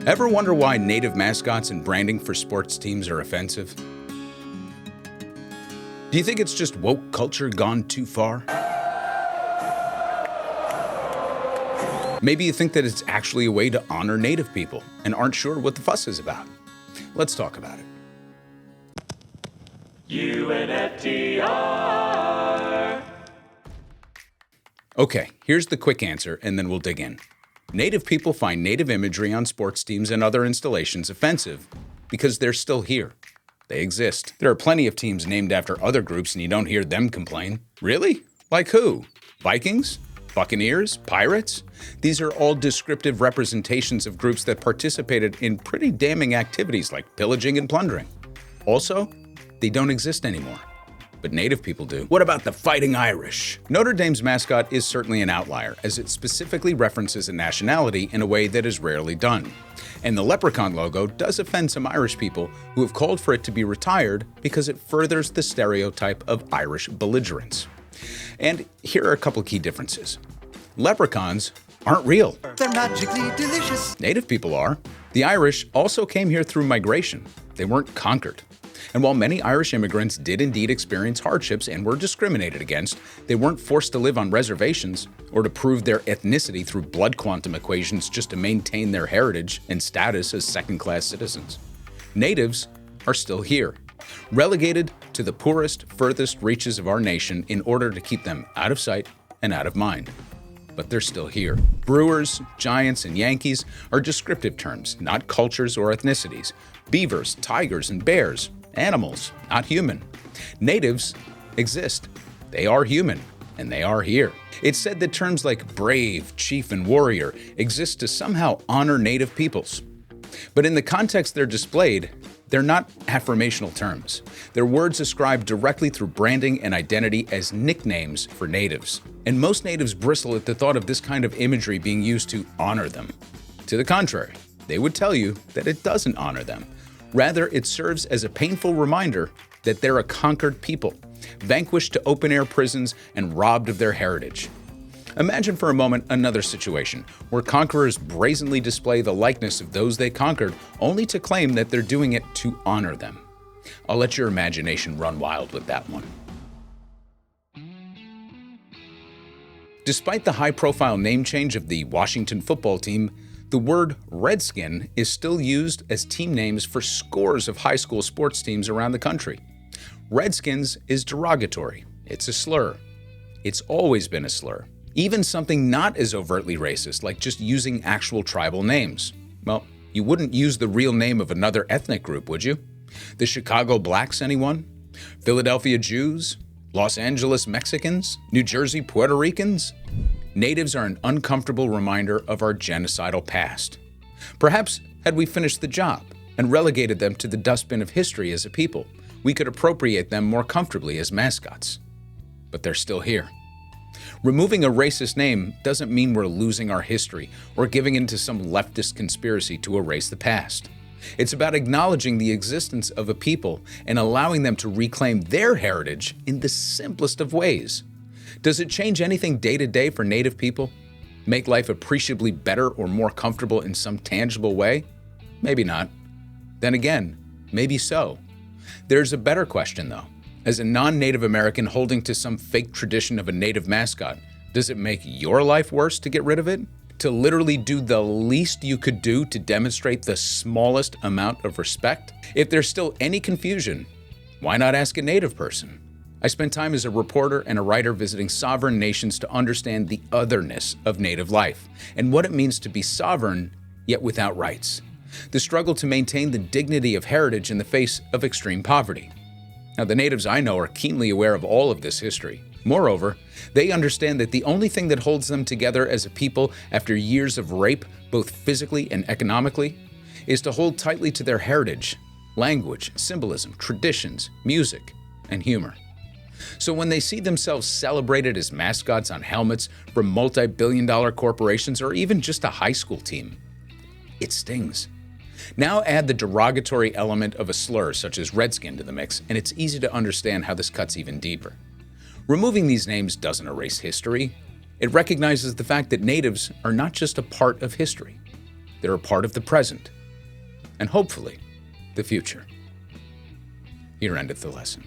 Ever wonder why native mascots and branding for sports teams are offensive? Do you think it's just woke culture gone too far? Maybe you think that it's actually a way to honor native people and aren't sure what the fuss is about. Let's talk about it. UNFTR! Okay, here's the quick answer, and then we'll dig in. Native people find native imagery on sports teams and other installations offensive because they're still here. They exist. There are plenty of teams named after other groups and you don't hear them complain. Really? Like who? Vikings? Buccaneers? Pirates? These are all descriptive representations of groups that participated in pretty damning activities like pillaging and plundering. Also, they don't exist anymore. But native people do. What about the Fighting Irish? Notre Dame's mascot is certainly an outlier, as it specifically references a nationality in a way that is rarely done. And the leprechaun logo does offend some Irish people who have called for it to be retired because it furthers the stereotype of Irish belligerence. And here are a couple key differences. Leprechauns aren't real. They're magically delicious. Native people are. The Irish also came here through migration. They weren't conquered. And while many Irish immigrants did indeed experience hardships and were discriminated against, they weren't forced to live on reservations or to prove their ethnicity through blood quantum equations just to maintain their heritage and status as second-class citizens. Natives are still here, relegated to the poorest, furthest reaches of our nation in order to keep them out of sight and out of mind. But they're still here. Brewers, Giants, and Yankees are descriptive terms, not cultures or ethnicities. Beavers, tigers, and bears, animals, not human. Natives exist. They are human, and they are here. It's said that terms like brave, chief, and warrior exist to somehow honor native peoples. But in the context they're displayed, they're not affirmational terms. They're words ascribed directly through branding and identity as nicknames for natives. And most natives bristle at the thought of this kind of imagery being used to honor them. To the contrary, they would tell you that it doesn't honor them. Rather, it serves as a painful reminder that they're a conquered people, vanquished to open-air prisons and robbed of their heritage. Imagine for a moment another situation where conquerors brazenly display the likeness of those they conquered only to claim that they're doing it to honor them. I'll let your imagination run wild with that one. Despite the high-profile name change of the Washington football team, the word Redskin is still used as team names for scores of high school sports teams around the country. Redskins is derogatory. It's a slur. It's always been a slur. Even something not as overtly racist, like just using actual tribal names. Well, you wouldn't use the real name of another ethnic group, would you? The Chicago Blacks, anyone? Philadelphia Jews? Los Angeles Mexicans? New Jersey Puerto Ricans? Natives are an uncomfortable reminder of our genocidal past. Perhaps, had we finished the job and relegated them to the dustbin of history as a people, we could appropriate them more comfortably as mascots. But they're still here. Removing a racist name doesn't mean we're losing our history or giving into some leftist conspiracy to erase the past. It's about acknowledging the existence of a people and allowing them to reclaim their heritage in the simplest of ways. Does it change anything day to day for native people? Make life appreciably better or more comfortable in some tangible way? Maybe not. Then again, maybe so. There's a better question though. As a non-Native American holding to some fake tradition of a native mascot, does it make your life worse to get rid of it? To literally do the least you could do to demonstrate the smallest amount of respect? If there's still any confusion, why not ask a native person? I spent time as a reporter and a writer visiting sovereign nations to understand the otherness of native life and what it means to be sovereign yet without rights. The struggle to maintain the dignity of heritage in the face of extreme poverty. Now, the natives I know are keenly aware of all of this history. Moreover, they understand that the only thing that holds them together as a people after years of rape, both physically and economically, is to hold tightly to their heritage, language, symbolism, traditions, music, and humor. So when they see themselves celebrated as mascots on helmets from multi-billion-dollar corporations or even just a high school team, it stings. Now add the derogatory element of a slur such as Redskin to the mix, and it's easy to understand how this cuts even deeper. Removing these names doesn't erase history. It recognizes the fact that natives are not just a part of history. They're a part of the present and hopefully the future. Here endeth the lesson.